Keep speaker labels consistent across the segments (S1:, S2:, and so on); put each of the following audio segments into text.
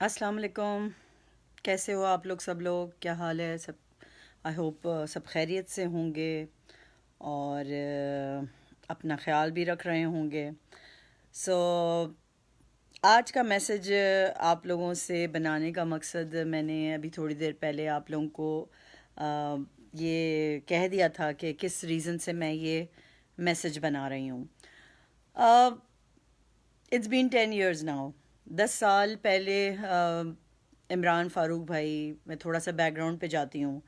S1: السلام علیکم. کیسے ہو آپ لوگ؟ سب لوگ کیا حال ہے؟ سب آئی ہوپ سب خیریت سے ہوں گے اور اپنا خیال بھی رکھ رہے ہوں گے. سو آج کا میسج آپ لوگوں سے بنانے کا مقصد، میں نے ابھی تھوڑی دیر پہلے آپ لوگوں کو آ، یہ کہہ دیا تھا کہ کس ریزن سے میں یہ میسج بنا رہی ہوں. It's been 10 years now. 10 سال پہلے عمران فاروق بھائی، میں تھوڑا سا بیک گراؤنڈ پہ جاتی ہوں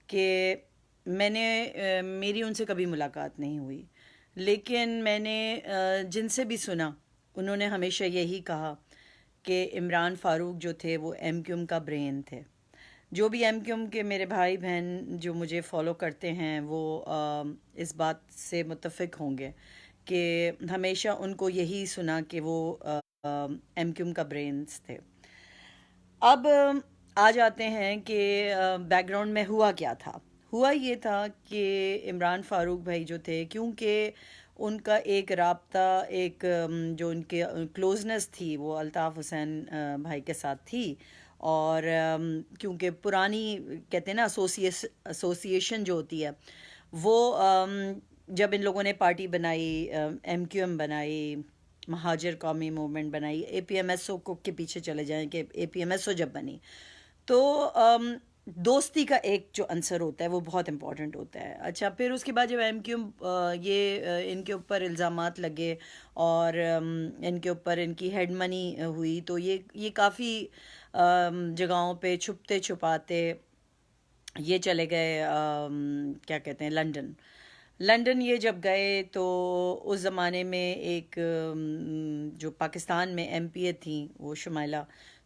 S1: کہ میں نے میری ان سے کبھی ملاقات نہیں ہوئی، لیکن میں نے جن سے بھی سنا انہوں نے ہمیشہ یہی کہا کہ عمران فاروق جو تھے وہ ایم کیو ایم کا برین تھے. جو بھی ایم کیو ایم کے میرے بھائی بہن جو مجھے فالو کرتے ہیں وہ اس بات سے متفق ہوں گے کہ ہمیشہ ان کو یہی سنا کہ وہ ایم کیو ایم کا برینز تھے. اب آ جاتے ہیں کہ بیک گراؤنڈ میں ہوا کیا تھا. ہوا یہ تھا کہ عمران فاروق بھائی جو تھے، کیونکہ ان کا ایک رابطہ، ایک جو ان کے کلوزنس تھی وہ الطاف حسین بھائی کے ساتھ تھی. اور کیونکہ پرانی کہتے ہیں نا ایسوسیشن جو ہوتی ہے وہ جب ان لوگوں نے پارٹی بنائی، ایم کیو ایم بنائی، مہاجر قومی موومنٹ بنائی، اے پی ایم ایس او کو کے پیچھے چلے جائیں کہ اے پی ایم ایس او جب بنی تو دوستی کا ایک جو عنصر ہوتا ہے وہ بہت امپورٹنٹ ہوتا ہے. اچھا، پھر اس کے بعد جب ایم کیو یہ ان کے اوپر الزامات لگے اور ان کے اوپر ان کی ہیڈ منی ہوئی تو یہ کافی جگہوں پہ چھپتے چھپاتے یہ چلے گئے، کیا کہتے ہیں، لنڈن یہ جب گئے تو اس زمانے میں ایک جو پاکستان میں ایم پی اے تھیں وہ شمائلہ،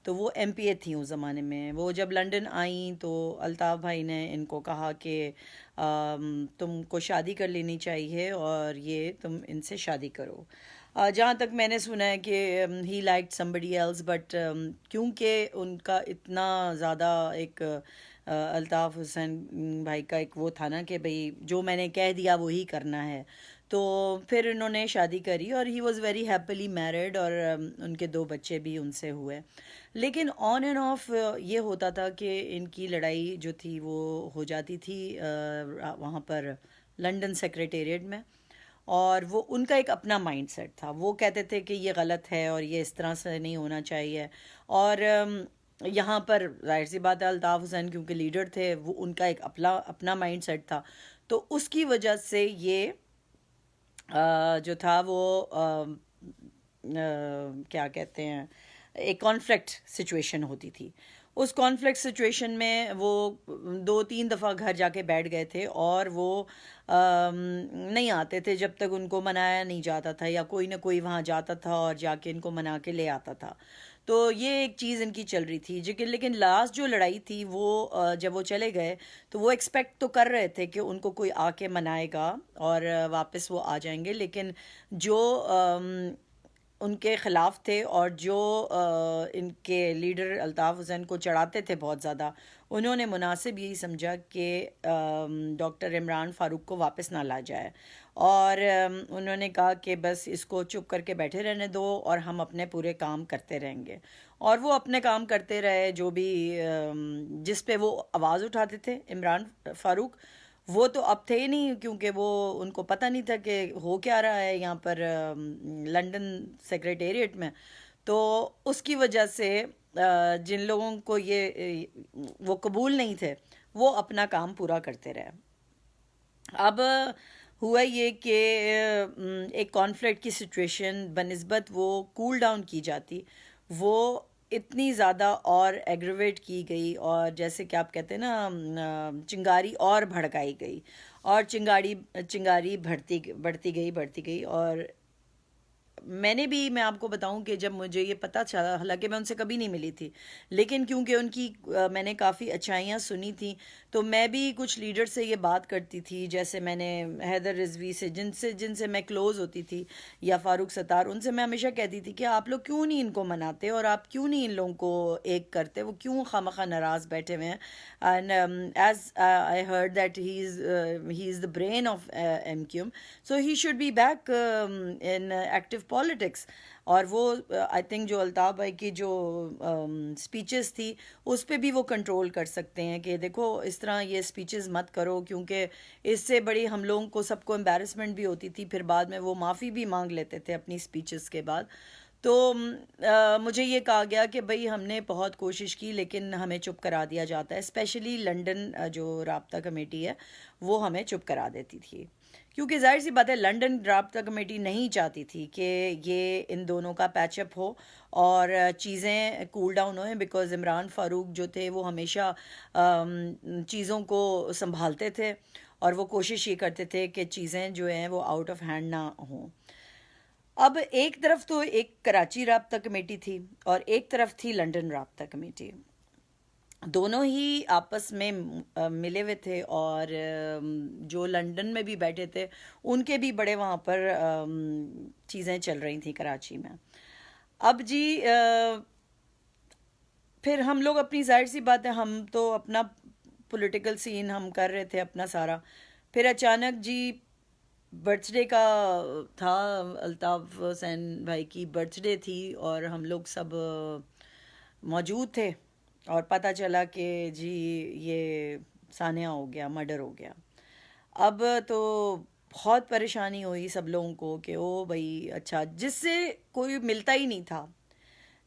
S1: تو وہ ایم پی اے تھیں اس زمانے میں. وہ جب لنڈن آئیں تو الطاف بھائی نے ان کو کہا کہ تم کو شادی کر لینی چاہیے اور یہ تم ان سے شادی کرو. جہاں تک میں نے سنا ہے کہ ہی لائک somebody ایلس، بٹ کیونکہ ان کا اتنا زیادہ ایک الطاف حسین بھائی کا ایک وہ تھا نا کہ بھئی جو میں نے کہہ دیا وہی کرنا ہے، تو پھر انہوں نے شادی کری اور he was very happily married اور ان کے 2 بچے بھی ان سے ہوئے. لیکن آن اینڈ آف یہ ہوتا تھا کہ ان کی لڑائی جو تھی وہ ہو جاتی تھی وہاں پر لنڈن سیکریٹریٹ میں. اور وہ ان کا ایک اپنا مائنڈ سیٹ تھا، وہ کہتے تھے کہ یہ غلط ہے اور یہ اس طرح سے نہیں ہونا چاہیے. اور یہاں پر ظاہر سی بات ہے الطاف حسین کیونکہ لیڈر تھے، وہ ان کا ایک اپنا مائنڈ سیٹ تھا، تو اس کی وجہ سے یہ جو تھا وہ کیا کہتے ہیں، ایک کانفلکٹ سچویشن ہوتی تھی. اس کانفلکٹ سچویشن میں وہ 2-3 دفعہ گھر جا کے بیٹھ گئے تھے اور وہ نہیں آتے تھے جب تک ان کو منایا نہیں جاتا تھا، یا کوئی نہ کوئی وہاں جاتا تھا اور جا کے ان کو منا کے لے آتا تھا. تو یہ ایک چیز ان کی چل رہی تھی. لیکن لاسٹ جو لڑائی تھی وہ جب وہ چلے گئے تو وہ ایکسپیکٹ تو کر رہے تھے کہ ان کو کوئی آ کے منائے گا اور واپس وہ آ جائیں گے، لیکن جو ان کے خلاف تھے اور جو ان کے لیڈر الطاف حسین کو چڑھاتے تھے بہت زیادہ، انہوں نے مناسب یہی سمجھا کہ ڈاکٹر عمران فاروق کو واپس نہ لا جائے، اور انہوں نے کہا کہ بس اس کو چپ کر کے بیٹھے رہنے دو اور ہم اپنے پورے کام کرتے رہیں گے. اور وہ اپنے کام کرتے رہے، جو بھی جس پہ وہ آواز اٹھاتے تھے عمران فاروق، وہ تو اب تھے ہی نہیں، کیونکہ وہ ان کو پتہ نہیں تھا کہ ہو کیا رہا ہے یہاں پر لنڈن سیکریٹریٹ میں. تو اس کی وجہ سے جن لوگوں کو یہ وہ قبول نہیں تھے وہ اپنا کام پورا کرتے رہے. اب ہوا یہ کہ ایک کانفلکٹ کی سچویشن بنسبت وہ کول ڈاؤن کی جاتی، وہ اتنی زیادہ اور ایگریویٹ کی گئی، اور جیسے کہ آپ کہتے ہیں نا چنگاری اور بھڑکائی گئی، اور چنگاری بڑھتی گئی. اور میں آپ کو بتاؤں کہ جب مجھے یہ پتہ چلا، حالانکہ میں ان سے کبھی نہیں ملی تھی، لیکن کیونکہ ان کی میں نے کافی اچھائیاں سنی تھیں، تو میں بھی کچھ لیڈر سے یہ بات کرتی تھی. جیسے میں نے حیدر رضوی سے جن سے میں کلوز ہوتی تھی، یا فاروق ستار، ان سے میں ہمیشہ کہتی تھی کہ آپ لوگ کیوں نہیں ان کو مناتے اور آپ کیوں نہیں ان لوگوں کو ایک کرتے، وہ کیوں خواہ ناراض بیٹھے ہوئے ہیں. And as I heard that he is the brain of M Q M, so he should be back in active politics. اور وہ آئی تھنک جو الطاف بھائی کی جو اسپیچز تھی اس پہ بھی وہ کنٹرول کر سکتے ہیں کہ دیکھو اس طرح یہ اسپیچز مت کرو، کیونکہ اس سے بڑی ہم لوگوں کو سب کو امبیرسمنٹ بھی ہوتی تھی، پھر بعد میں وہ معافی بھی مانگ لیتے تھے اپنی اسپیچز کے بعد. تو مجھے یہ کہا گیا کہ بھئی ہم نے بہت کوشش کی لیکن ہمیں چپ کرا دیا جاتا ہے، اسپیشلی لنڈن جو رابطہ کمیٹی ہے وہ ہمیں چپ کرا دیتی تھی، کیونکہ ظاہر سی بات ہے لنڈن رابطہ کمیٹی نہیں چاہتی تھی کہ یہ ان دونوں کا پیچ اپ ہو اور چیزیں کول ڈاؤن ہوئیں، بیکاز عمران فاروق جو تھے وہ ہمیشہ چیزوں کو سنبھالتے تھے اور وہ کوشش یہ کرتے تھے کہ چیزیں جو ہیں وہ آؤٹ آف ہینڈ نہ ہوں. اب ایک طرف تو ایک کراچی رابطہ کمیٹی تھی اور ایک طرف تھی لنڈن رابطہ کمیٹی، دونوں ہی آپس میں ملے ہوئے تھے، اور جو لنڈن میں بھی بیٹھے تھے ان کے بھی بڑے وہاں پر چیزیں چل رہی تھیں کراچی میں. اب جی پھر ہم لوگ اپنی ظاہر سی بات ہے ہم تو اپنا پولیٹیکل سین ہم کر رہے تھے اپنا سارا، پھر اچانک جی برتھ ڈے کا تھا، الطاف حسین بھائی کی برتھ ڈے تھی اور ہم لوگ سب موجود تھے، اور پتہ چلا کہ جی یہ سانحہ ہو گیا، مرڈر ہو گیا. اب تو بہت پریشانی ہوئی سب لوگوں کو کہ او بھائی اچھا، جس سے کوئی ملتا ہی نہیں تھا،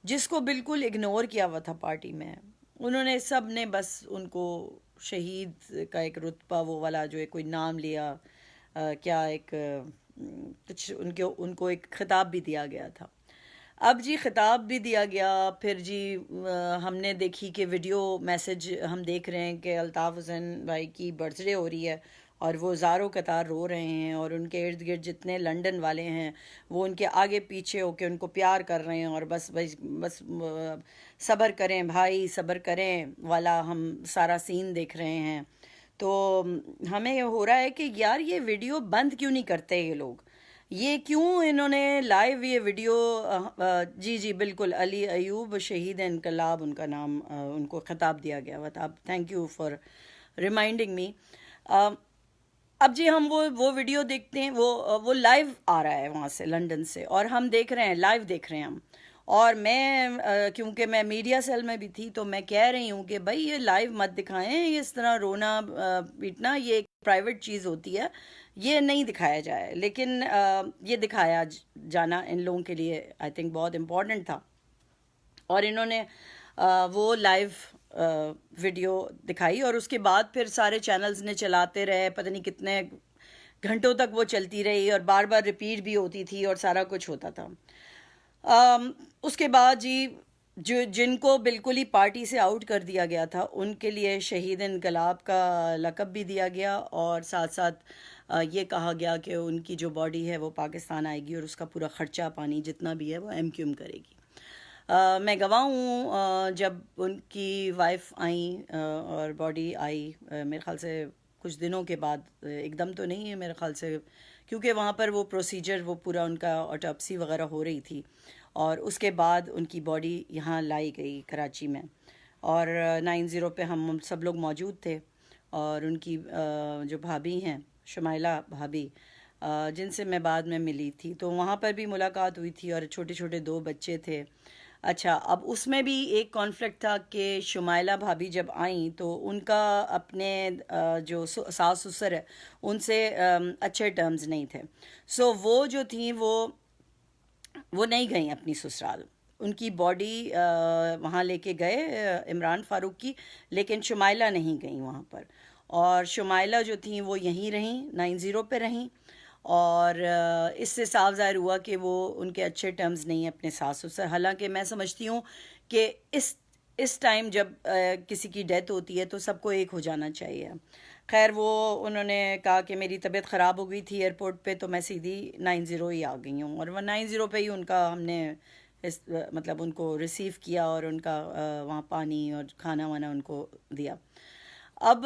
S1: جس کو بالکل اگنور کیا ہوا تھا پارٹی میں، انہوں نے سب نے بس ان کو شہید کا ایک رتبہ وہ والا جو ہے کوئی نام لیا، کیا ایک کچھ ان کو ایک خطاب بھی دیا گیا تھا. اب جی خطاب بھی دیا گیا، پھر جی ہم نے دیکھی کہ ویڈیو میسج ہم دیکھ رہے ہیں کہ الطاف حسین بھائی کی برتھ ڈے ہو رہی ہے اور وہ زاروں قطار رو رہے ہیں، اور ان کے ارد گرد جتنے لنڈن والے ہیں وہ ان کے آگے پیچھے ہو کے ان کو پیار کر رہے ہیں، اور بس بس بس صبر کریں بھائی صبر کریں والا ہم سارا سین دیکھ رہے ہیں. تو ہمیں یہ ہو رہا ہے کہ یار یہ ویڈیو بند کیوں نہیں کرتے یہ لوگ، یہ کیوں انہوں نے لائیو یہ ویڈیو جی جی بالکل علی ایوب شہید انقلاب ان کا نام ان کو خطاب دیا گیا ہوا تھا. اب thank you for reminding me. اب جی ہم وہ ویڈیو دیکھتے ہیں، وہ لائیو آ رہا ہے وہاں سے لنڈن سے، اور ہم دیکھ رہے ہیں لائیو دیکھ رہے ہیں ہم، اور میں کیونکہ میں میڈیا سیل میں بھی تھی تو میں کہہ رہی ہوں کہ بھائی یہ لائیو مت دکھائیں، یہ اس طرح رونا پیٹنا یہ ایک پرائیویٹ چیز ہوتی ہے، یہ نہیں دکھایا جائے. لیکن یہ دکھایا جانا ان لوگوں کے لیے آئی تھنک بہت امپورٹنٹ تھا، اور انہوں نے وہ لائیو ویڈیو دکھائی، اور اس کے بعد پھر سارے چینلز نے چلاتے رہے، پتہ نہیں کتنے گھنٹوں تک وہ چلتی رہی اور بار بار ریپیٹ بھی ہوتی تھی اور سارا کچھ ہوتا تھا. اس کے بعد جی جن کو بالکل ہی پارٹی سے آؤٹ کر دیا گیا تھا ان کے لیے شہید انقلاب کا لقب بھی دیا گیا، اور ساتھ ساتھ یہ کہا گیا کہ ان کی جو باڈی ہے وہ پاکستان آئے گی اور اس کا پورا خرچہ پانی جتنا بھی ہے وہ ایم کیو ایم کرے گی. میں گواہ ہوں جب ان کی وائف آئیں اور باڈی آئی میرے خیال سے کچھ دنوں کے بعد، ایک دم تو نہیں ہے میرے خیال سے، کیونکہ وہاں پر وہ پروسیجر وہ پورا ان کا آٹوپسی وغیرہ ہو رہی تھی، اور اس کے بعد ان کی باڈی یہاں لائی گئی کراچی میں، اور 90 پہ ہم سب لوگ موجود تھے، اور ان کی جو بھابھی ہیں شمائلہ بھابھی جن سے میں بعد میں ملی تھی تو وہاں پر بھی ملاقات ہوئی تھی، اور چھوٹے چھوٹے 2 بچے تھے. اچھا اب اس میں بھی ایک کانفلکٹ تھا کہ شمائلہ بھابھی جب آئیں تو ان کا اپنے جو ساس سسر ہے ان سے اچھے ٹرمز نہیں تھے، سو وہ جو تھیں وہ نہیں گئیں اپنی سسرال، ان کی باڈی وہاں لے کے گئے عمران فاروق کی، لیکن شمائلہ نہیں گئیں وہاں پر، اور شمائلہ جو تھیں وہ یہیں رہیں 90 پہ رہیں، اور اس سے صاف ظاہر ہوا کہ وہ ان کے اچھے ٹرمز نہیں ہیں اپنے ساس سسر. حالانکہ میں سمجھتی ہوں کہ اس ٹائم جب کسی کی ڈیتھ ہوتی ہے تو سب کو ایک ہو جانا چاہیے. خیر وہ انہوں نے کہا کہ میری طبیعت خراب ہو گئی تھی ایئرپورٹ پہ تو میں سیدھی 90 ہی آ گئی ہوں، اور وہ 90 پہ ہی ان کا ہم نے مطلب ان کو ریسیو کیا اور ان کا وہاں پانی اور کھانا وانا ان کو دیا. اب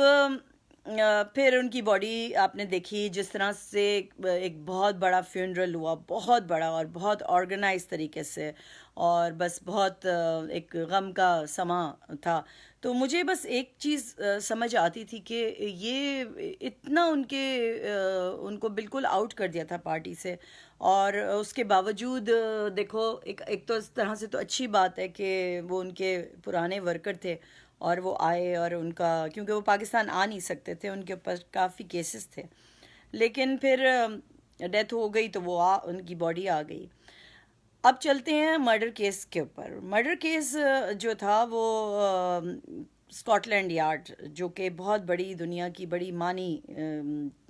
S1: پھر ان کی باڈی آپ نے دیکھی جس طرح سے ایک بہت بڑا فیونرل ہوا، بہت بڑا اور بہت آرگنائز طریقے سے، اور بس بہت ایک غم کا سما تھا. تو مجھے بس ایک چیز سمجھ آتی تھی کہ یہ اتنا ان کو بالکل آؤٹ کر دیا تھا پارٹی سے، اور اس کے باوجود دیکھو ایک تو اس طرح سے تو اچھی بات ہے کہ وہ ان کے پرانے ورکر تھے اور وہ آئے، اور ان کا کیونکہ وہ پاکستان آ نہیں سکتے تھے، ان کے اوپر کافی کیسز تھے، لیکن پھر ڈیتھ ہو گئی تو وہ ان کی باڈی آ گئی. اب چلتے ہیں مرڈر کیس کے اوپر. مرڈر کیس جو تھا وہ اسکاٹ لینڈ یارڈ، جو کہ بہت بڑی دنیا کی بڑی مانی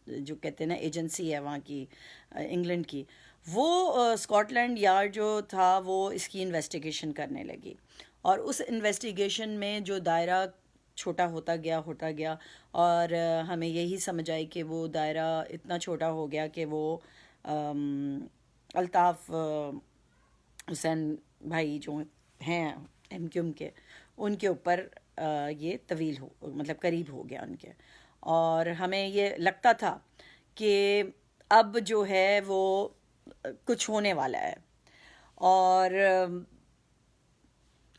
S1: جو کہتے ہیں نا ایجنسی ہے وہاں کی، انگلینڈ کی، وہ اسکاٹ لینڈ یارڈ جو تھا وہ اس کی انویسٹیگیشن کرنے لگی. اور اس انویسٹیگیشن میں جو دائرہ چھوٹا ہوتا گیا اور ہمیں یہی سمجھ آئی کہ وہ دائرہ اتنا چھوٹا ہو گیا کہ وہ الطاف حسین بھائی جو ہیں ایم کیو ایم کے، ان کے اوپر یہ طویل مطلب قریب ہو گیا ان کے. اور ہمیں یہ لگتا تھا کہ اب جو ہے وہ کچھ ہونے والا ہے. اور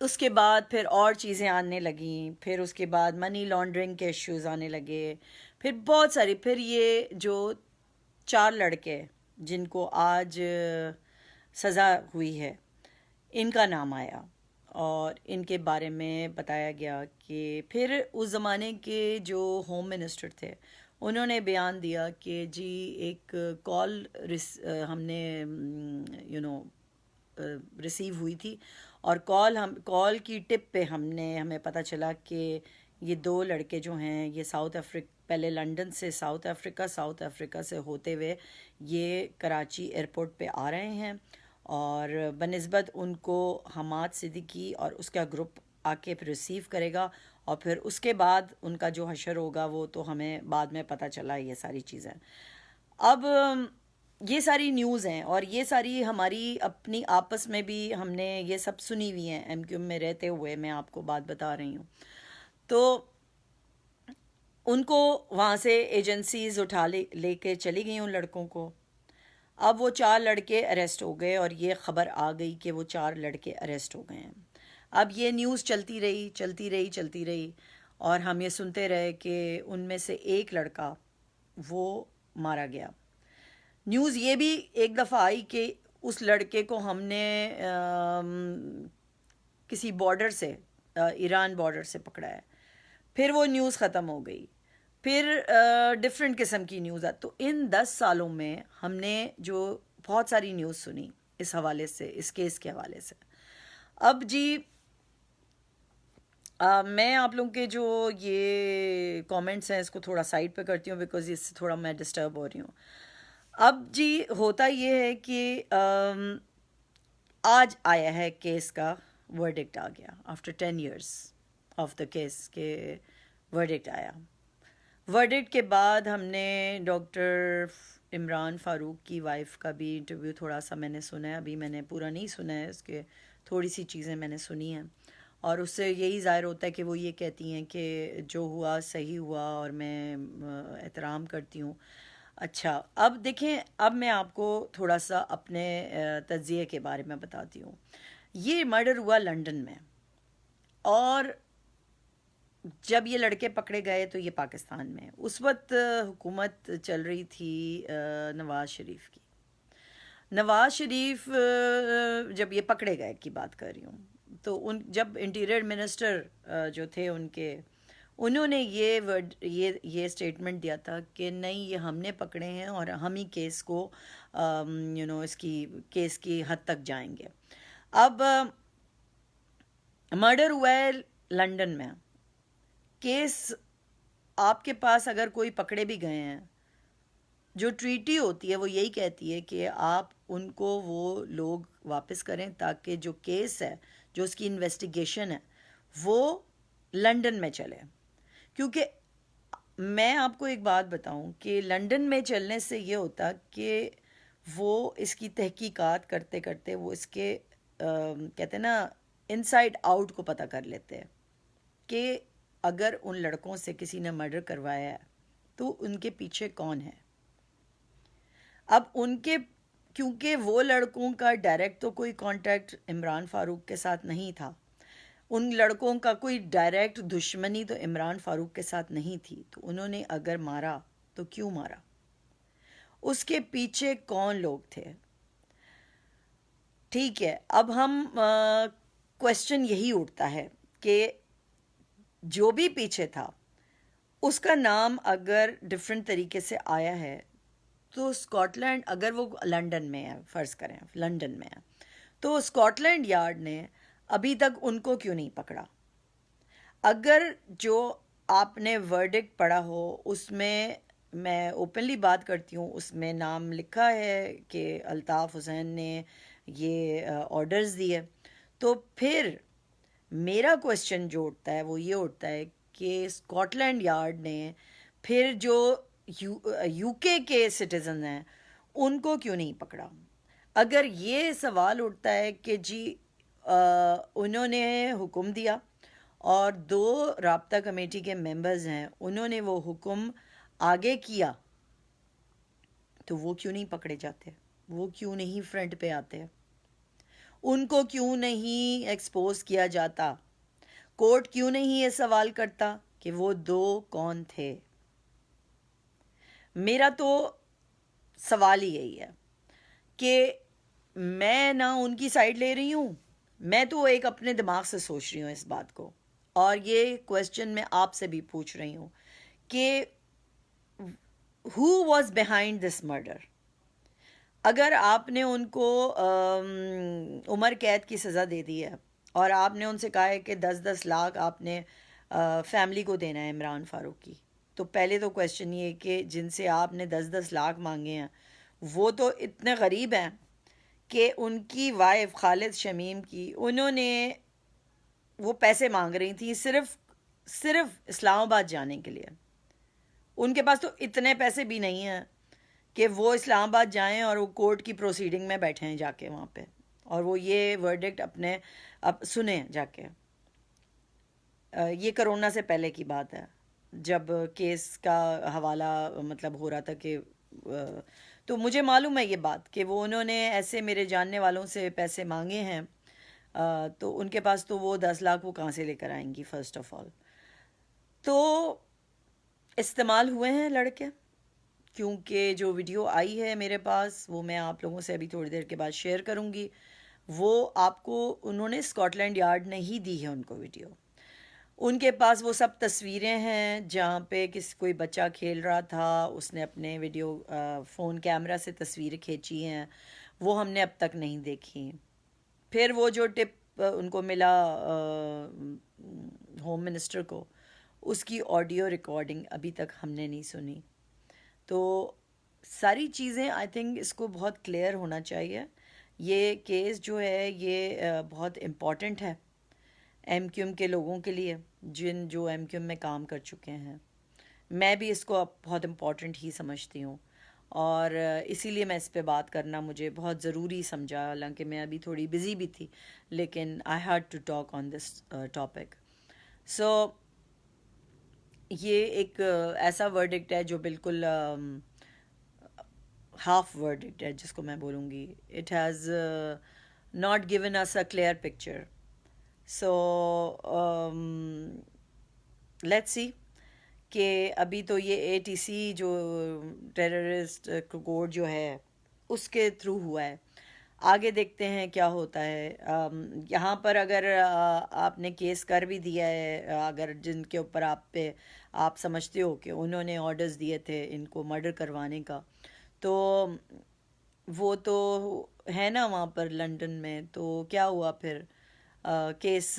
S1: اس کے بعد پھر اور چیزیں آنے لگیں، پھر اس کے بعد منی لانڈرنگ کے ایشوز آنے لگے، پھر بہت ساری، پھر یہ جو 4 لڑکے جن کو آج سزا ہوئی ہے ان کا نام آیا، اور ان کے بارے میں بتایا گیا کہ پھر اس زمانے کے جو ہوم منسٹر تھے انہوں نے بیان دیا کہ جی ایک کال ہم نے ریسیو ہوئی تھی، اور کال کی ٹپ پہ ہمیں پتہ چلا کہ یہ 2 لڑکے جو ہیں یہ پہلے لنڈن سے ساؤتھ افریقہ سے ہوتے ہوئے یہ کراچی ایئرپورٹ پہ آ رہے ہیں، اور بنسبت ان کو حماد صدیقی اور اس کا گروپ آ کے پھر ریسیو کرے گا، اور پھر اس کے بعد ان کا جو حشر ہوگا وہ تو ہمیں بعد میں پتہ چلا یہ ساری چیزیں. اب یہ ساری نیوز ہیں، اور یہ ساری ہماری اپنی آپس میں بھی ہم نے یہ سب سنی ہوئی ہیں ایم کیو ایم میں رہتے ہوئے، میں آپ کو بات بتا رہی ہوں. تو ان کو وہاں سے ایجنسیز اٹھا لے کے چلی گئی ان لڑکوں کو. اب وہ 4 لڑکے اریسٹ ہو گئے، اور یہ خبر آ گئی کہ وہ 4 لڑکے اریسٹ ہو گئے ہیں. اب یہ نیوز چلتی رہی، اور ہم یہ سنتے رہے کہ ان میں سے ایک لڑکا وہ مارا گیا. نیوز یہ بھی ایک دفعہ آئی کہ اس لڑکے کو ہم نے کسی بارڈر سے، ایران بارڈر سے پکڑا ہے. پھر وہ نیوز ختم ہو گئی، پھر ڈفرینٹ قسم کی نیوز آتی. تو ان 10 سالوں میں ہم نے جو بہت ساری نیوز سنی اس حوالے سے، اس کیس کے حوالے سے. اب جی میں آپ لوگوں کے جو یہ کامنٹس ہیں اس کو تھوڑا سائڈ پہ کرتی ہوں، بیکاز اس سے تھوڑا میں ڈسٹرب ہو رہی ہوں. اب جی ہوتا یہ ہے کہ آج آیا ہے کیس کا ورڈکٹ، آ گیا after 10 years of the case کہ ورڈکٹ آیا. ورڈکٹ کے بعد ہم نے ڈاکٹر عمران فاروق کی وائف کا بھی انٹرویو تھوڑا سا میں نے سنا ہے، ابھی میں نے پورا نہیں سنا ہے، اس کے تھوڑی سی چیزیں میں نے سنی ہیں، اور اس سے یہی ظاہر ہوتا ہے کہ وہ یہ کہتی ہیں کہ جو ہوا صحیح ہوا اور میں احترام کرتی ہوں. اچھا اب دیکھیں، اب میں آپ کو تھوڑا سا اپنے تجزیے کے بارے میں بتاتی ہوں. یہ مرڈر ہوا لنڈن میں، اور جب یہ لڑکے پکڑے گئے تو یہ پاکستان میں. اس وقت حکومت چل رہی تھی نواز شریف کی. نواز شریف جب یہ پکڑے گئے کی بات کر رہی ہوں، تو جب انٹیریئر منسٹر جو تھے ان کے، انہوں نے یہ اسٹیٹمنٹ دیا تھا کہ نہیں یہ ہم نے پکڑے ہیں اور ہم ہی کیس کو اس کی کیس کی حد تک جائیں گے. اب مرڈر ہوا ہے لنڈن میں، کیس آپ کے پاس اگر کوئی پکڑے بھی گئے ہیں، جو ٹریٹی ہوتی ہے وہ یہی کہتی ہے کہ آپ ان کو وہ لوگ واپس کریں تاکہ جو کیس ہے، جو اس کی انویسٹیگیشن ہے، وہ لنڈن میں چلے. کیونکہ میں آپ کو ایک بات بتاؤں کہ لنڈن میں چلنے سے یہ ہوتا کہ وہ اس کی تحقیقات کرتے کرتے وہ اس کے کہتے ہیں نا انسائڈ آؤٹ کو پتہ کر لیتے ہیں کہ اگر ان لڑکوں سے کسی نے مرڈر کروایا ہے تو ان کے پیچھے کون ہے؟ اب ان کے کیونکہ وہ لڑکوں کا ڈائریکٹ تو کوئی کانٹیکٹ عمران فاروق کے ساتھ نہیں تھا، ان لڑکوں کا کوئی ڈائریکٹ دشمنی تو عمران فاروق کے ساتھ نہیں تھی، تو انہوں نے اگر مارا تو کیوں مارا؟ اس کے پیچھے کون لوگ تھے؟ ٹھیک ہے، اب ہم کوشچن یہی اٹھتا ہے کہ جو بھی پیچھے تھا اس کا نام اگر ڈفرینٹ طریقے سے آیا ہے تو اسکاٹ لینڈ، اگر وہ لنڈن میں ہے، فرض کریں لنڈن میں ہے، تو اسکاٹ لینڈ یارڈ نے ابھی تک ان کو کیوں نہیں پکڑا؟ اگر جو آپ نے ورڈکٹ پڑھا ہو اس میں اوپنلی بات کرتی ہوں، اس میں نام لکھا ہے کہ الطاف حسین نے یہ آرڈرز دیے، تو پھر میرا کوشچن جو اٹھتا ہے وہ یہ اٹھتا ہے کہ اسکاٹ لینڈ یارڈ نے پھر جو یو کے سٹیزن ہیں ان کو کیوں نہیں پکڑا؟ اگر یہ سوال اٹھتا ہے کہ جی انہوں نے حکم دیا اور 2 رابطہ کمیٹی کے ممبرز ہیں انہوں نے وہ حکم آگے کیا، تو وہ کیوں نہیں پکڑے جاتے؟ وہ کیوں نہیں فرنٹ پہ آتے؟ ان کو کیوں نہیں ایکسپوز کیا جاتا؟ کورٹ کیوں نہیں یہ سوال کرتا کہ وہ 2 کون تھے؟ میرا تو سوال ہی یہی ہے کہ میں نہ ان کی سائڈ لے رہی ہوں، میں تو ایک اپنے دماغ سے سوچ رہی ہوں اس بات کو، اور یہ کوشچن میں آپ سے بھی پوچھ رہی ہوں کہ who was behind this murder؟ اگر آپ نے ان کو عمر قید کی سزا دے دی ہے اور آپ نے ان سے کہا ہے کہ 10-10 لاکھ آپ نے فیملی کو دینا ہے عمران فاروق کی، تو پہلے تو کوشچن یہ ہے کہ جن سے آپ نے 10-10 لاکھ مانگے ہیں وہ تو اتنے غریب ہیں کہ ان کی وائف خالد شمیم کی انہوں نے وہ پیسے مانگ رہی تھیں صرف اسلام آباد جانے کے لیے، ان کے پاس تو اتنے پیسے بھی نہیں ہیں کہ وہ اسلام آباد جائیں اور وہ کورٹ کی پروسیڈنگ میں بیٹھے ہیں جا کے وہاں پہ، اور وہ یہ ورڈکٹ اب سنیں جا کے۔ یہ کرونا سے پہلے کی بات ہے جب کیس کا حوالہ مطلب ہو رہا تھا کہ تو مجھے معلوم ہے یہ بات کہ وہ انہوں نے ایسے میرے جاننے والوں سے پیسے مانگے ہیں، تو ان کے پاس تو وہ 10 لاکھ وہ کہاں سے لے کر آئیں گی فرسٹ آف آل؟ تو استعمال ہوئے ہیں لڑکے، کیونکہ جو ویڈیو آئی ہے میرے پاس وہ میں آپ لوگوں سے ابھی تھوڑی دیر کے بعد شیئر کروں گی، وہ آپ کو انہوں نے اسکاٹ لینڈ یارڈ نے ہی دی ہے ان کو ویڈیو، ان کے پاس وہ سب تصویریں ہیں جہاں پہ کوئی بچہ کھیل رہا تھا، اس نے اپنے ویڈیو فون کیمرہ سے تصویریں کھینچی ہیں، وہ ہم نے اب تک نہیں دیکھی۔ پھر وہ جو ٹپ ان کو ملا ہوم منسٹر کو، اس کی آڈیو ریکارڈنگ ابھی تک ہم نے نہیں سنی۔ تو ساری چیزیں آئی تھنک اس کو بہت کلیئر ہونا چاہیے۔ یہ کیس جو ہے یہ بہت امپورٹنٹ ہے ایم کیو ایم کے لوگوں کے لیے، جو ایم کیو ایم میں کام کر چکے ہیں۔ میں بھی اس کو اب بہت امپورٹنٹ ہی سمجھتی ہوں، اور اسی لیے میں اس پہ بات کرنا مجھے بہت ضروری سمجھا، حالانکہ میں ابھی تھوڑی بزی بھی تھی، لیکن I had to talk on this topic. So یہ ایک ایسا ورڈکٹ ہے جو بالکل ہاف ورڈکٹ ہے جس کو میں بولوں گی، it has not given us a clear picture. So let's see کہ ابھی تو یہ اے ٹی سی جو ٹیررسٹ کوڈ جو ہے اس کے تھرو ہوا ہے، آگے دیکھتے ہیں کیا ہوتا ہے۔ یہاں پر اگر آپ نے کیس کر بھی دیا ہے، اگر جن کے اوپر آپ سمجھتے ہو کہ انہوں نے آرڈرز دیے تھے ان کو مرڈر کروانے کا، تو وہ تو ہے نا وہاں پر لنڈن میں، تو کیا ہوا پھر؟ کیس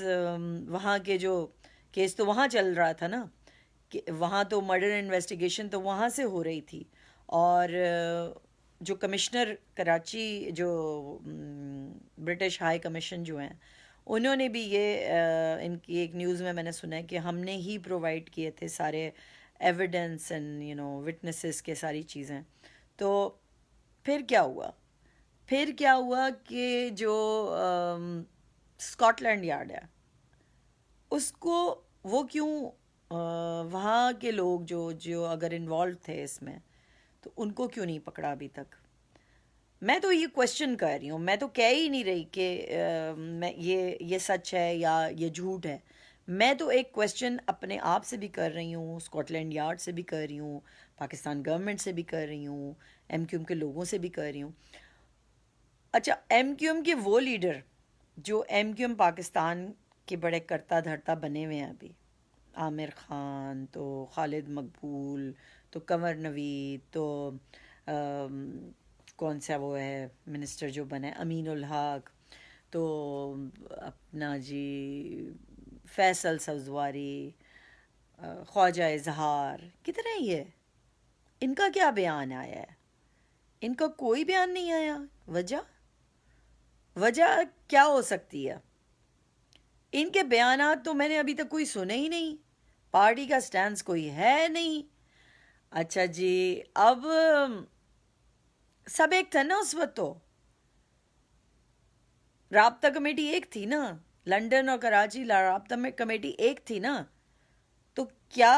S1: وہاں کے جو کیس تو وہاں چل رہا تھا نا، کہ وہاں تو مرڈر انویسٹیگیشن تو وہاں سے ہو رہی تھی، اور جو کمشنر کراچی جو برٹش ہائی کمیشن جو ہیں انہوں نے بھی یہ ان کی ایک نیوز میں نے سنا ہے کہ ہم نے ہی پرووائڈ کیے تھے سارے ایویڈنس اینڈ وٹنسز کے ساری چیزیں۔ تو پھر کیا ہوا؟ پھر کیا ہوا کہ جو اسکاٹ لینڈ یارڈ ہے اس کو وہ کیوں وہاں کے لوگ جو جو اگر انوالو تھے اس میں تو ان کو کیوں نہیں پکڑا ابھی تک؟ میں تو یہ کوشچن کر رہی ہوں، میں تو کہہ ہی نہیں رہی کہ میں یہ سچ ہے یا یہ جھوٹ ہے. میں تو ایک کوشچن اپنے آپ سے بھی کر رہی ہوں، اسکاٹ لینڈ یارڈ سے بھی کر رہی ہوں، پاکستان گورنمنٹ سے بھی کر رہی ہوں، ایم کیو ایم کے لوگوں سے بھی کر رہی ہوں. اچھا، ایم کیو ایم کے وہ لیڈر جو ایم کیو ایم پاکستان کے بڑے کرتا دھرتا بنے ہوئے ہیں ابھی، عامر خان تو خالد مقبول تو کنور نوید تو کون سا وہ ہے منسٹر جو بنا ہے امین الحق، تو اپنا جی فیصل سبزواری، خواجہ اظہار، کتنے یہ ان کا کیا بیان آیا ہے؟ ان کا کوئی بیان نہیں آیا. وجہ کیا ہو سکتی ہے؟ ان کے بیانات تو میں نے ابھی تک کوئی سنے ہی نہیں. پارٹی کا سٹینس کوئی ہے نہیں. اچھا جی، اب سب ایک تھا نا اس وقت، تو رابطہ کمیٹی ایک تھی نا، لنڈن اور کراچی رابطہ میں کمیٹی ایک تھی نا. تو کیا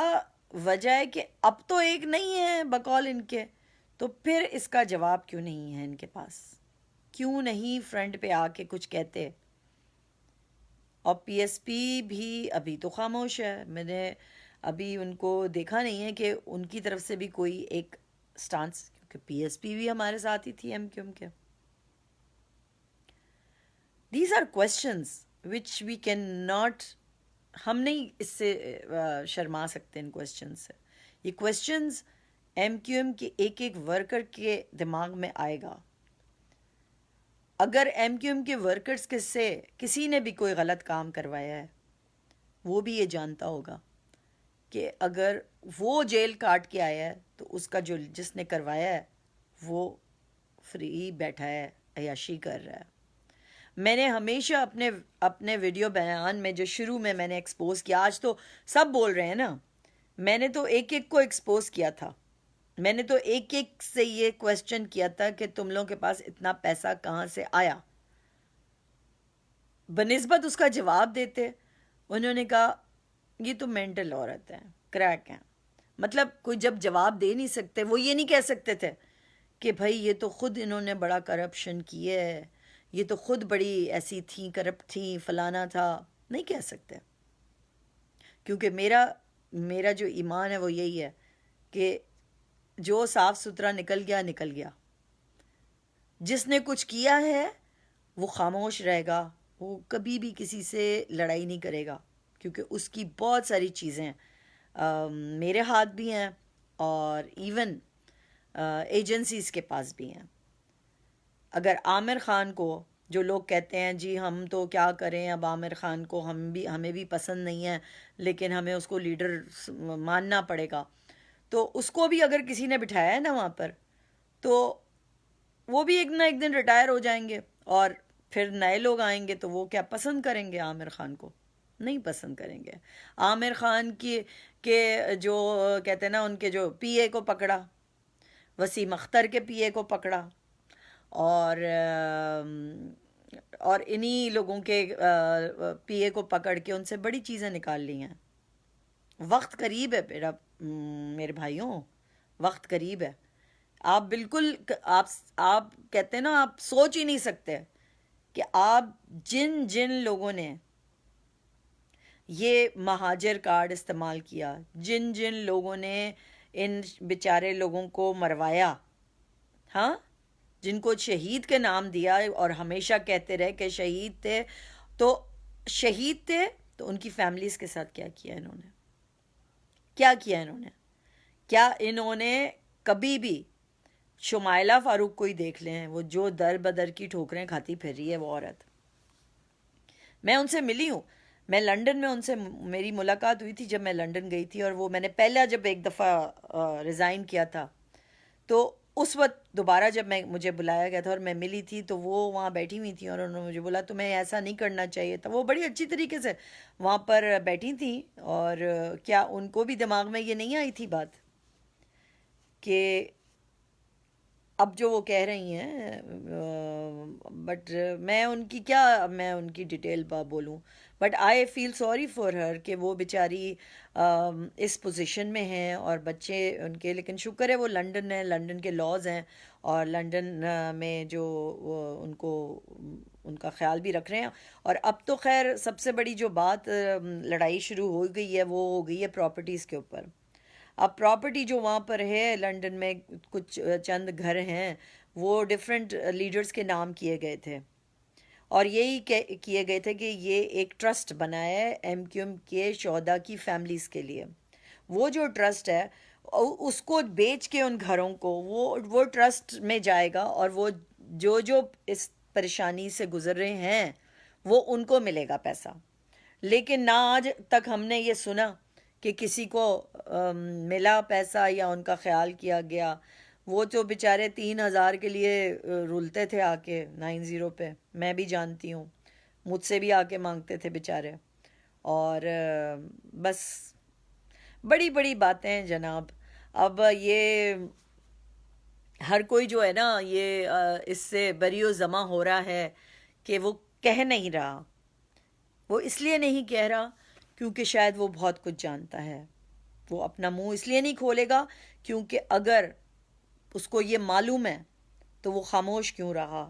S1: وجہ ہے کہ اب تو ایک نہیں ہے بقول ان کے؟ تو پھر اس کا جواب کیوں نہیں ہے ان کے پاس؟ کیوں نہیں فرنٹ پہ آ کے کچھ کہتے؟ اور پی ایس پی بھی ابھی تو خاموش ہے. میں نے ابھی ان کو دیکھا نہیں ہے کہ ان کی طرف سے بھی کوئی ایک سٹانس، کیونکہ پی ایس پی بھی ہمارے ساتھ ہی تھی ایم کیو ایم کے. These are questions which we can not, ہم نہیں اس سے شرما سکتے ان کوشچنس سے. یہ کوشچنز ایم کیو ایم کے ایک ایک ورکر کے دماغ میں آئے گا. اگر ایم کیو ایم کے ورکرز کے سے کسی نے بھی کوئی غلط کام کروایا ہے، وہ بھی یہ جانتا ہوگا کہ اگر وہ جیل کاٹ کے آیا ہے تو اس کا جو جس نے کروایا ہے وہ فری بیٹھا ہے، عیاشی کر رہا ہے. میں نے ہمیشہ اپنے ویڈیو بیان میں جو شروع میں نے ایکسپوز کیا، آج تو سب بول رہے ہیں نا، میں نے تو ایک ایک کو ایکسپوز کیا تھا. میں نے تو ایک ایک سے یہ کوشچن کیا تھا کہ تم لوگوں کے پاس اتنا پیسہ کہاں سے آیا. بنسبت اس کا جواب دیتے، انہوں نے کہا یہ تو مینٹل عورت ہے، کریک ہیں. مطلب کوئی جب جواب دے نہیں سکتے، وہ یہ نہیں کہہ سکتے تھے کہ بھائی یہ تو خود انہوں نے بڑا کرپشن کیے ہے، یہ تو خود بڑی ایسی تھیں، کرپٹ تھیں، فلانا تھا. نہیں کہہ سکتے، کیونکہ میرا جو ایمان ہے وہ یہی ہے کہ جو صاف ستھرا نکل گیا نکل گیا. جس نے کچھ کیا ہے وہ خاموش رہے گا، وہ کبھی بھی کسی سے لڑائی نہیں کرے گا، کیونکہ اس کی بہت ساری چیزیں میرے ہاتھ بھی ہیں اور ایون ایجنسیز کے پاس بھی ہیں. اگر عامر خان کو، جو لوگ کہتے ہیں جی ہم تو کیا کریں، اب عامر خان کو ہمیں بھی پسند نہیں ہے لیکن ہمیں اس کو لیڈر ماننا پڑے گا، تو اس کو بھی اگر کسی نے بٹھایا ہے نا وہاں پر، تو وہ بھی ایک نہ ایک دن ریٹائر ہو جائیں گے اور پھر نئے لوگ آئیں گے تو وہ کیا پسند کریں گے عامر خان کو؟ نہیں پسند کریں گے. عامر خان کے جو کہتے ہیں نا، ان کے جو پی اے کو پکڑا، وسیم اختر کے پی اے کو پکڑا، اور انہی لوگوں کے پی اے کو پکڑ کے ان سے بڑی چیزیں نکال لی ہیں. وقت قریب ہے میرے بھائیوں، وقت قریب ہے. آپ بالکل آپ کہتے ہیں نا، آپ سوچ ہی نہیں سکتے کہ آپ جن جن لوگوں نے یہ مہاجر کارڈ استعمال کیا، جن جن لوگوں نے ان بیچارے لوگوں کو مروایا، ہاں، جن کو شہید کے نام دیا اور ہمیشہ کہتے رہے کہ شہید تھے، تو شہید تھے تو ان کی فیملیز کے ساتھ کیا کیا انہوں نے؟ کیا کیا انہوں نے؟ کیا انہوں نے کبھی بھی شمائلہ فاروق کو ہی دیکھ لیں، وہ جو در بدر کی ٹھوکریں کھاتی پھر رہی ہے وہ عورت. میں ان سے ملی ہوں، میں لنڈن میں ان سے میری ملاقات ہوئی تھی جب میں لنڈن گئی تھی، اور وہ میں نے پہلا جب ایک دفعہ ریزائن کیا تھا، تو اس وقت دوبارہ جب مجھے بلایا گیا تھا اور میں ملی تھی، تو وہ وہاں بیٹھی ہوئی تھیں اور انہوں نے مجھے بولا تمہیں ایسا نہیں کرنا چاہیے تھا. وہ بڑی اچھی طریقے سے وہاں پر بیٹھی تھیں، اور کیا ان کو بھی دماغ میں یہ نہیں آئی تھی بات کہ اب جو وہ کہہ رہی ہیں، بٹ میں ان کی ڈیٹیل بولوں. But I feel sorry for her کہ وہ بیچاری اس پوزیشن میں ہیں اور بچے ان کے، لیکن شکر ہے وہ لنڈن ہے، لنڈن کے لاز ہیں اور لنڈن میں جو ان کو ان کا خیال بھی رکھ رہے ہیں. اور اب تو خیر سب سے بڑی جو بات لڑائی شروع ہو گئی ہے وہ ہو گئی ہے پراپرٹیز کے اوپر. اب پراپرٹی جو وہاں پر ہے لنڈن میں، کچھ چند گھر ہیں وہ ڈفرینٹ لیڈرز کے نام کیے گئے تھے، اور یہی کیے گئے تھے کہ یہ ایک ٹرسٹ بنا ہے ایم کیو ایم کے شہدا کی فیملیز کے لیے. وہ جو ٹرسٹ ہے اس کو بیچ کے ان گھروں کو وہ ٹرسٹ میں جائے گا، اور وہ جو اس پریشانی سے گزر رہے ہیں وہ ان کو ملے گا پیسہ. لیکن نہ آج تک ہم نے یہ سنا کہ کسی کو ملا پیسہ یا ان کا خیال کیا گیا. وہ تو بیچارے 3,000 کے لیے رولتے تھے آ کے 90 پہ، میں بھی جانتی ہوں، مجھ سے بھی آ کے مانگتے تھے بیچارے. اور بس بڑی بڑی باتیں ہیں جناب. اب یہ ہر کوئی جو ہے نا یہ اس سے بری و زماں ہو رہا ہے کہ وہ کہہ نہیں رہا. وہ اس لیے نہیں کہہ رہا کیونکہ شاید وہ بہت کچھ جانتا ہے. وہ اپنا منہ اس لیے نہیں کھولے گا کیونکہ اگر اس کو یہ معلوم ہے تو وہ خاموش کیوں رہا.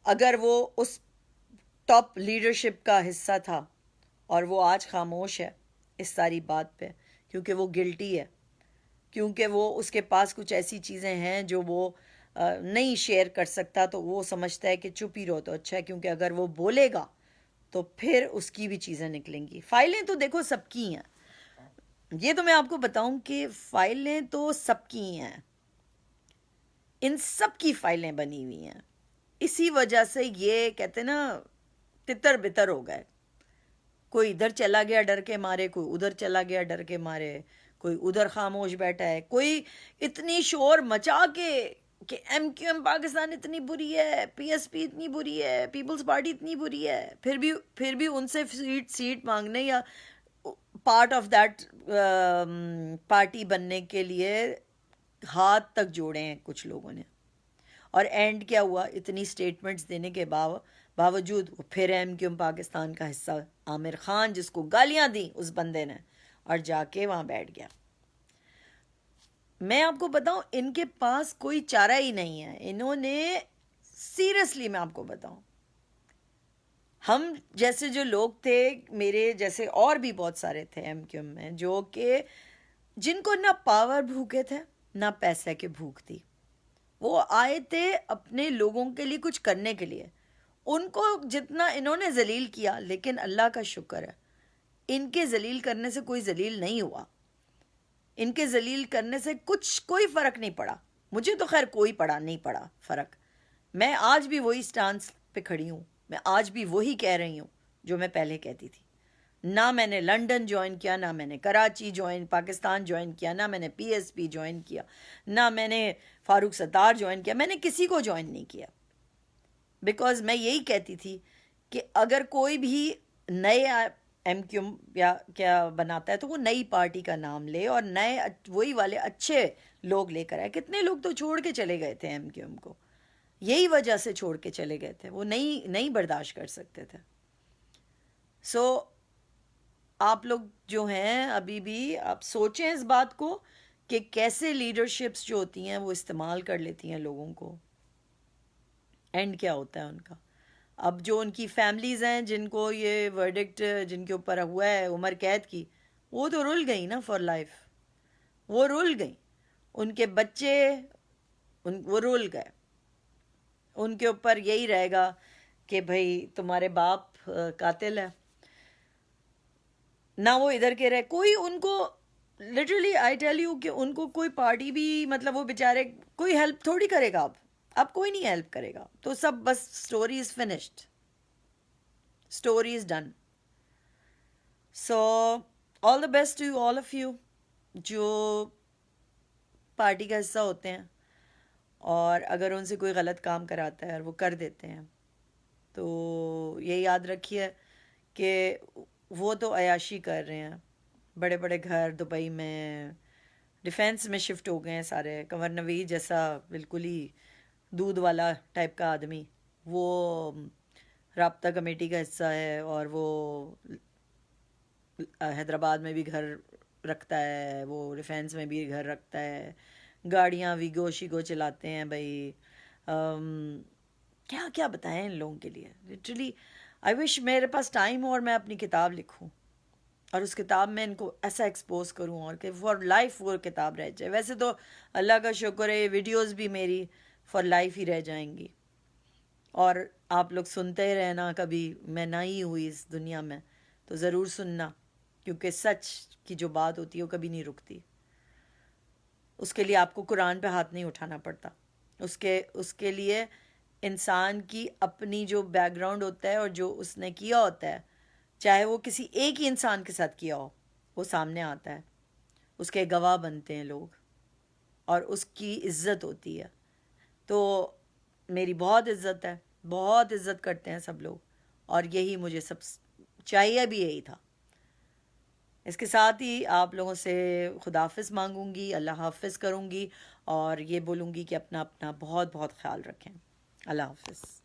S1: اگر وہ اس ٹاپ لیڈرشپ کا حصہ تھا اور وہ آج خاموش ہے اس ساری بات پہ کیونکہ وہ گلٹی ہے، کیونکہ وہ اس کے پاس کچھ ایسی چیزیں ہیں جو وہ نہیں شیئر کر سکتا، تو وہ سمجھتا ہے کہ چپ ہی رہو تو اچھا ہے، کیونکہ اگر وہ بولے گا تو پھر اس کی بھی چیزیں نکلیں گی. فائلیں تو دیکھو سب کی ہیں، یہ تو میں آپ کو بتاؤں کہ فائلیں تو سب کی ہیں، ان سب کی فائلیں بنی ہوئی ہیں. اسی وجہ سے یہ کہتے نا تتر بتر ہو گئے. کوئی ادھر چلا گیا ڈر کے مارے، کوئی ادھر چلا گیا ڈر کے مارے، کوئی ادھر خاموش بیٹھا ہے، کوئی اتنی شور مچا کے کہ ایم کیو ایم پاکستان اتنی بری ہے، پی ایس پی اتنی بری ہے، پیپلز پارٹی اتنی بری ہے، پھر بھی ان سے سیٹ مانگنے یا پارٹ آف دیٹ پارٹی بننے کے لیے ہاتھ تک جوڑے ہیں کچھ لوگوں نے. اور اینڈ کیا ہوا؟ اتنی سٹیٹمنٹس دینے کے باوجود وہ پھر ایم کیو ایم پاکستان کا حصہ عامر خان، جس کو گالیاں دیں اس بندے نے، اور جا کے وہاں بیٹھ گیا. میں آپ کو بتاؤں ان کے پاس کوئی چارہ ہی نہیں ہے. انہوں نے سیریسلی میں آپ کو بتاؤں، ہم جیسے جو لوگ تھے، میرے جیسے اور بھی بہت سارے تھے ایم کیو ایم میں، جو کہ جن کو نہ پاور بھوکے تھے نہ پیسے کے بھوک تھی. وہ آئے تھے اپنے لوگوں کے لیے کچھ کرنے کے لیے. ان کو جتنا انہوں نے ذلیل کیا، لیکن اللہ کا شکر ہے ان کے ذلیل کرنے سے کوئی ذلیل نہیں ہوا. ان کے ذلیل کرنے سے کوئی فرق نہیں پڑا. مجھے تو خیر کوئی نہیں پڑا فرق. میں آج بھی وہی سٹانس پہ کھڑی ہوں، میں آج بھی وہی کہہ رہی ہوں جو میں پہلے کہتی تھی. نہ میں نے لنڈن جوائن کیا، نہ میں نے کراچی پاکستان جوائن کیا، نہ میں نے پی ایس پی جوائن کیا، نہ میں نے فاروق ستار جوائن کیا. میں نے کسی کو جوائن نہیں کیا، بیکاز میں یہی کہتی تھی کہ اگر کوئی بھی نئے ایم کیو ایم یا کیا بناتا ہے تو وہ نئی پارٹی کا نام لے اور نئے وہی والے اچھے لوگ لے کر آئے. کتنے لوگ تو چھوڑ کے چلے گئے تھے ایم کیو ایم کو، یہی وجہ سے چھوڑ کے چلے گئے تھے، وہ نہیں برداشت کر سکتے تھے. سو آپ لوگ جو ہیں ابھی بھی آپ سوچیں اس بات کو کہ کیسے لیڈرشپس جو ہوتی ہیں وہ استعمال کر لیتی ہیں لوگوں کو. اینڈ کیا ہوتا ہے ان کا؟ اب جو ان کی فیملیز ہیں جن کو یہ ورڈکٹ جن کے اوپر ہوا ہے عمر قید کی، وہ تو رول گئی نا فار لائف. وہ رول گئی. ان کے بچے وہ رول گئے. ان کے اوپر یہی رہے گا کہ بھائی تمہارے باپ قاتل ہے. نہ وہ ادھر کے رہے، کوئی ان کو لٹرلی آئی ٹیل یو کہ ان کو کوئی پارٹی بھی، مطلب وہ بیچارے کوئی ہیلپ تھوڑی کرے گا. اب کوئی نہیں ہیلپ کرے گا. تو سب بس story is finished, story is done. So all the best to all of you جو پارٹی کا حصہ ہوتے ہیں، اور اگر ان سے کوئی غلط کام کراتا ہے اور وہ کر دیتے ہیں تو یہ یاد رکھیے کہ وہ تو عیاشی کر رہے ہیں، بڑے بڑے گھر دبئی میں، ڈیفینس میں شفٹ ہو گئے ہیں سارے. کنور نوید جیسا بالکل ہی دودھ والا ٹائپ کا آدمی، وہ رابطہ کمیٹی کا حصہ ہے، اور وہ حیدرآباد میں بھی گھر رکھتا ہے، وہ ڈیفینس میں بھی گھر رکھتا ہے، گاڑیاں ویگو شیگو چلاتے ہیں بھائی. کیا کیا بتائیں ان لوگوں کے لیے. لٹرلی آئی وش میرے پاس ٹائم ہو اور میں اپنی کتاب لکھوں اور اس کتاب میں ان کو ایسا ایکسپوز کروں اور کہ فار لائف وہ کتاب رہ جائے. ویسے تو اللہ کا شکر ہے یہ ویڈیوز بھی میری فار لائف ہی رہ جائیں گی، اور آپ لوگ سنتے ہی رہنا. کبھی میں نہ ہی ہوئی اس دنیا میں تو ضرور سننا، کیونکہ سچ کی جو بات ہوتی ہے وہ کبھی نہیں رکتی. اس کے لیے آپ کو قرآن پہ ہاتھ نہیں اٹھانا پڑتا. اس کے لیے انسان کی اپنی جو بیک گراؤنڈ ہوتا ہے اور جو اس نے کیا ہوتا ہے، چاہے وہ کسی ایک ہی انسان کے ساتھ کیا ہو، وہ سامنے آتا ہے، اس کے گواہ بنتے ہیں لوگ، اور اس کی عزت ہوتی ہے. تو میری بہت عزت ہے، بہت عزت کرتے ہیں سب لوگ، اور یہی مجھے سب چاہیے بھی یہی تھا. اس کے ساتھ ہی آپ لوگوں سے خداحافظ مانگوں گی، اللہ حافظ کروں گی، اور یہ بولوں گی کہ اپنا اپنا بہت بہت خیال رکھیں. اللہ حافظ.